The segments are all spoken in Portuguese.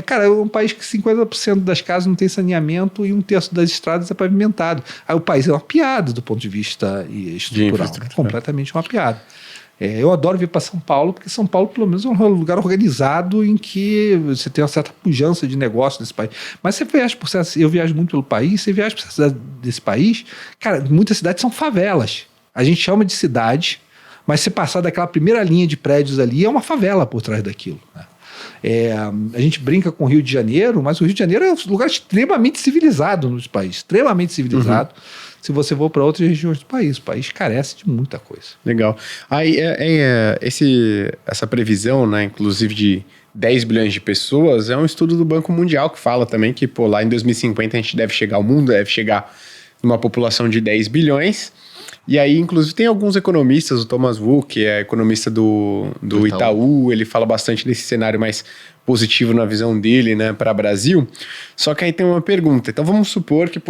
Cara, é um país que 50% das casas não tem saneamento e 1/3 das estradas é pavimentado. Aí o país é uma piada do ponto de vista estrutural. Completamente uma piada. Eu adoro vir para São Paulo, porque São Paulo, pelo menos, é um lugar organizado em que você tem uma certa pujança de negócio nesse país. Mas você viaja eu viajo muito pelo país, você viaja por essa cidade desse país, cara, muitas cidades são favelas. A gente chama de cidade, mas se passar daquela primeira linha de prédios ali, é uma favela por trás daquilo, né? A gente brinca com o Rio de Janeiro, mas o Rio de Janeiro é um lugar extremamente civilizado no país, extremamente civilizado. Se você for para outras regiões do país, o país carece de muita coisa. Legal. Aí, essa previsão, né, inclusive de 10 bilhões de pessoas, é um estudo do Banco Mundial que fala também que, lá em 2050 a gente deve chegar, o mundo deve chegar numa população de 10 bilhões. E aí, inclusive, tem alguns economistas, o Thomas Wu, que é economista do Itaú, ele fala bastante desse cenário mais positivo na visão dele, né, para o Brasil. Só que aí tem uma pergunta. Então, vamos supor que,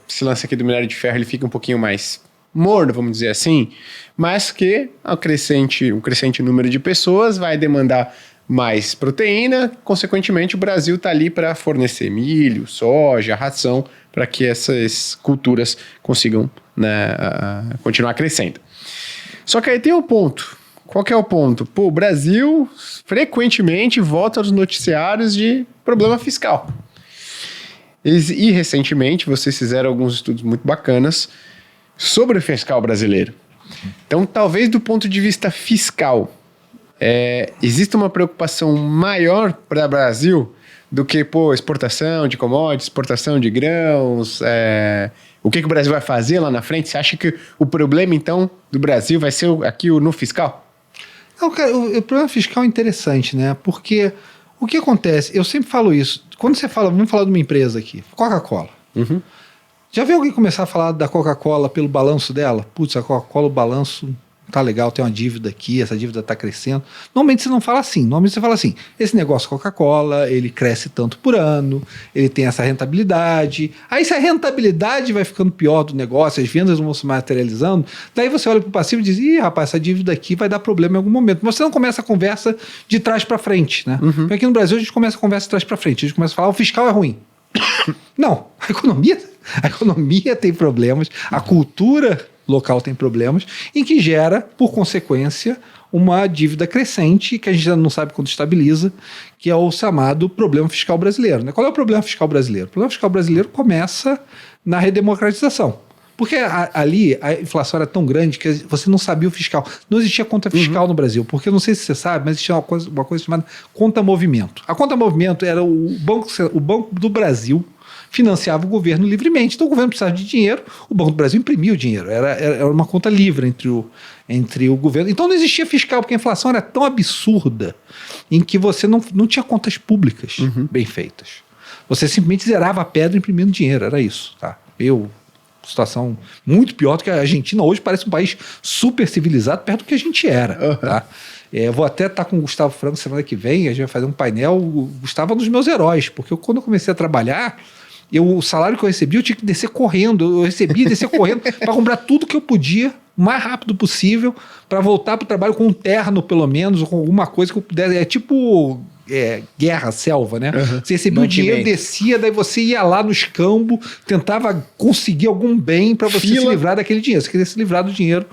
esse lance aqui do minério de ferro, ele fica um pouquinho mais morno, vamos dizer assim, mas que um crescente número de pessoas vai demandar mais proteína, consequentemente, o Brasil está ali para fornecer milho, soja, ração, para que essas culturas consigam, né, continuar crescendo. Só que aí tem um ponto. Qual que é o ponto? O Brasil frequentemente volta aos noticiários de problema fiscal. E recentemente vocês fizeram alguns estudos muito bacanas sobre o fiscal brasileiro. Então, talvez do ponto de vista fiscal, existe uma preocupação maior para o Brasil do que, exportação de commodities, exportação de grãos, o que o Brasil vai fazer lá na frente? Você acha que o problema, então, do Brasil vai ser aqui no fiscal? Não, cara, o problema fiscal é interessante, né? Porque o que acontece, eu sempre falo isso, quando você fala, vamos falar de uma empresa aqui, Coca-Cola. Já viu alguém começar a falar da Coca-Cola pelo balanço dela? Putz, a Coca-Cola, o balanço tá legal, tem uma dívida aqui, essa dívida tá crescendo. Normalmente você não fala assim, normalmente você fala assim, esse negócio Coca-Cola, ele cresce tanto por ano, ele tem essa rentabilidade, aí se a rentabilidade vai ficando pior do negócio, as vendas não vão se materializando, daí você olha pro passivo e diz, rapaz, essa dívida aqui vai dar problema em algum momento, mas você não começa a conversa de trás para frente, né? Porque aqui no Brasil a gente começa a conversa de trás para frente, a gente começa a falar, o fiscal é ruim. Não, a economia tem problemas, a cultura local tem problemas, em que gera, por consequência, uma dívida crescente que a gente ainda não sabe quando estabiliza, que é o chamado problema fiscal brasileiro, né? Qual é o problema fiscal brasileiro? O problema fiscal brasileiro começa na redemocratização. Porque ali a inflação era tão grande que você não sabia o fiscal. Não existia conta fiscal no Brasil, porque eu não sei se você sabe, mas existia uma coisa chamada conta-movimento. A conta-movimento era o Banco do Brasil financiava o governo livremente. Então o governo precisava de dinheiro, o Banco do Brasil imprimia o dinheiro. Era uma conta livre entre o governo. Então não existia fiscal, porque a inflação era tão absurda em que você não tinha contas públicas bem feitas. Você simplesmente zerava a pedra imprimindo dinheiro, era isso. Tá? Situação muito pior do que a Argentina. Hoje parece um país super civilizado, perto do que a gente era. Tá? Vou até estar com o Gustavo Franco semana que vem, a gente vai fazer um painel. O Gustavo é um dos meus heróis, porque quando eu comecei a trabalhar, o salário que eu recebi, eu tinha que descer correndo. Eu recebia e descer correndo para comprar tudo que eu podia, o mais rápido possível, para voltar para o trabalho com um terno, pelo menos, ou com alguma coisa que eu pudesse. É tipo guerra, selva, né? Você recebia o dinheiro, descia, daí você ia lá no escambo, tentava conseguir algum bem para você se livrar daquele dinheiro. Você queria se livrar do dinheiro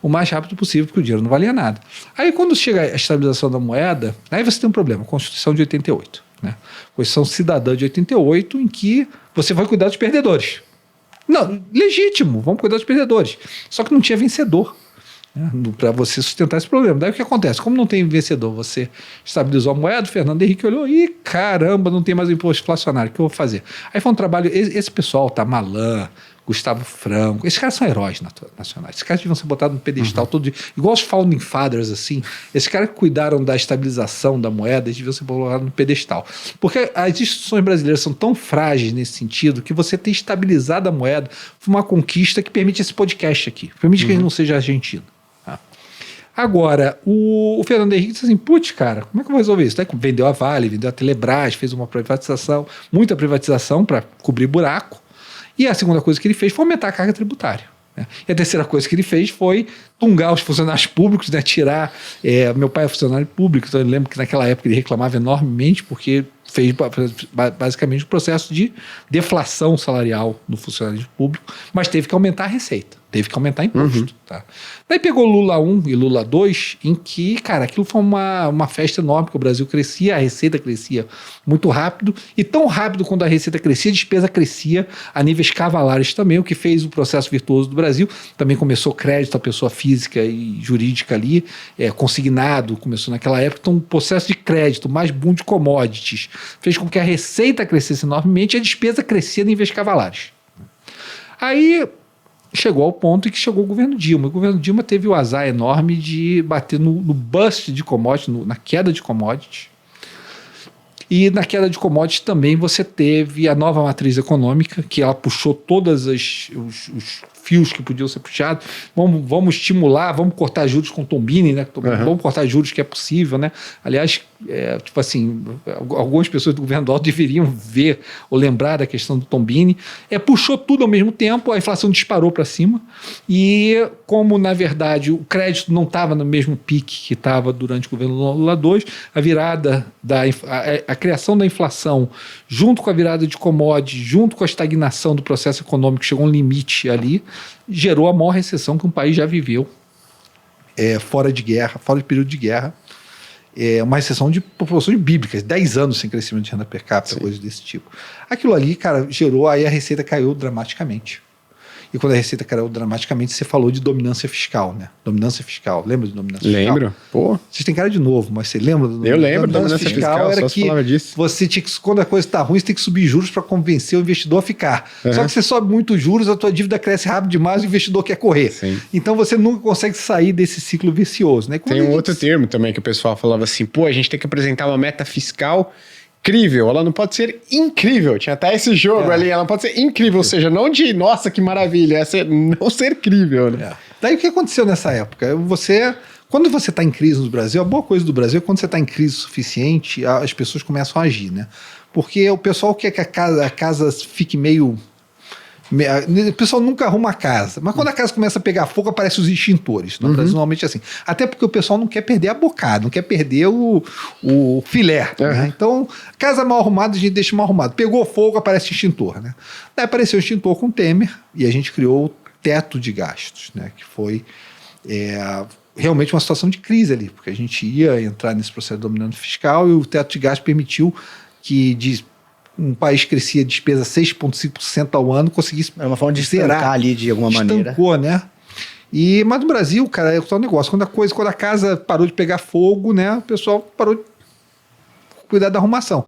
o mais rápido possível, porque o dinheiro não valia nada. Aí quando chega a estabilização da moeda, aí você tem um problema, a Constituição de 88. Né? Constituição cidadã de 88, em que você vai cuidar dos perdedores. Não, legítimo, vamos cuidar dos perdedores. Só que não tinha vencedor, né, para você sustentar esse problema. Daí o que acontece? Como não tem vencedor, você estabilizou a moeda, o Fernando Henrique olhou e caramba, não tem mais imposto inflacionário, o que eu vou fazer? Aí foi um trabalho, esse pessoal, tá, Malan, Gustavo Franco, esses caras são heróis nacionais, esses caras deviam ser botados no pedestal todo dia, igual os Founding Fathers, assim, esses caras que cuidaram da estabilização da moeda, eles deviam ser botados no pedestal, porque as instituições brasileiras são tão frágeis nesse sentido, que você ter estabilizado a moeda foi uma conquista que permite esse podcast aqui, permite que a gente não seja argentino. Tá? Agora, o Fernando Henrique disse assim, putz, cara, como é que eu vou resolver isso? Daí vendeu a Vale, vendeu a Telebrás, fez uma privatização, muita privatização para cobrir buraco. E a segunda coisa que ele fez foi aumentar a carga tributária. Né? E a terceira coisa que ele fez foi tungar os funcionários públicos, né? Tirar... meu pai é funcionário público, então eu lembro que naquela época ele reclamava enormemente porque fez basicamente um processo de deflação salarial no funcionalismo público, mas teve que aumentar a receita, teve que aumentar imposto. Tá? Daí pegou Lula 1 e Lula 2, em que, cara, aquilo foi uma festa enorme, porque o Brasil crescia, a receita crescia muito rápido, e tão rápido quando a receita crescia, a despesa crescia a níveis cavalares também, o que fez o processo virtuoso do Brasil. Também começou crédito à pessoa física e jurídica ali, consignado, começou naquela época, então um processo de crédito, mais boom de commodities, fez com que a receita crescesse enormemente e a despesa crescia em níveis cavalares. Aí chegou ao ponto em que chegou o governo Dilma. O governo Dilma teve o azar enorme de bater no bust de commodities, na queda de commodities. E na queda de commodities também você teve a nova matriz econômica, que ela puxou todos os fios que podiam ser puxados. Vamos estimular, vamos cortar juros com Tombini, né? Vamos cortar juros que é possível, né? Aliás, tipo assim, algumas pessoas do governo Alto deveriam ver ou lembrar da questão do Tombini. Puxou tudo ao mesmo tempo, a inflação disparou para cima. E como, na verdade, o crédito não estava no mesmo pique que estava durante o governo Lula 2, a virada a criação da inflação, junto com a virada de commodities, junto com a estagnação do processo econômico, chegou a um limite ali, gerou a maior recessão que um país já viveu, fora de guerra, fora de período de guerra. Uma recessão de proporções bíblicas, 10 anos sem crescimento de renda per capita, coisas desse tipo. Aquilo ali, cara, gerou, aí a receita caiu dramaticamente. E quando a receita caiu dramaticamente, você falou de dominância fiscal, né? Dominância fiscal. Lembra de dominância fiscal? Lembro. Pô. Vocês têm cara de novo, mas você lembra? Eu lembro. Dominância fiscal era que você tinha que, quando a coisa está ruim, você tem que subir juros para convencer o investidor a ficar. Só que você sobe muito juros, a tua dívida cresce rápido demais e o investidor quer correr. Sim. Então você nunca consegue sair desse ciclo vicioso, né? Tem um outro termo também que o pessoal falava assim, pô, a gente tem que apresentar uma meta fiscal incrível, ela não pode ser incrível. Tinha até esse jogo ali, ela não pode ser incrível, ou seja, não de nossa, que maravilha, não ser incrível, né? Daí o que aconteceu nessa época? Quando você está em crise no Brasil, a boa coisa do Brasil é quando você está em crise suficiente, as pessoas começam a agir, né? Porque o pessoal quer que a casa fique meio... O pessoal nunca arruma a casa, mas quando a casa começa a pegar fogo, aparecem os extintores. No Brasil, normalmente é assim. Até porque o pessoal não quer perder a bocada, não quer perder o filé. Né? Então, casa mal arrumada, a gente deixa mal arrumado. Pegou fogo, aparece o extintor. Né? Daí apareceu o extintor com o Temer e a gente criou o teto de gastos, né? Que foi realmente uma situação de crise ali, porque a gente ia entrar nesse processo de dominância fiscal e o teto de gastos permitiu que um país crescia a despesa 6,5% ao ano, conseguisse era uma forma de estancar ali de alguma maneira. Estancou, né? Mas no Brasil, cara, é o tal negócio. Quando a casa parou de pegar fogo, né? O pessoal parou de cuidar da arrumação.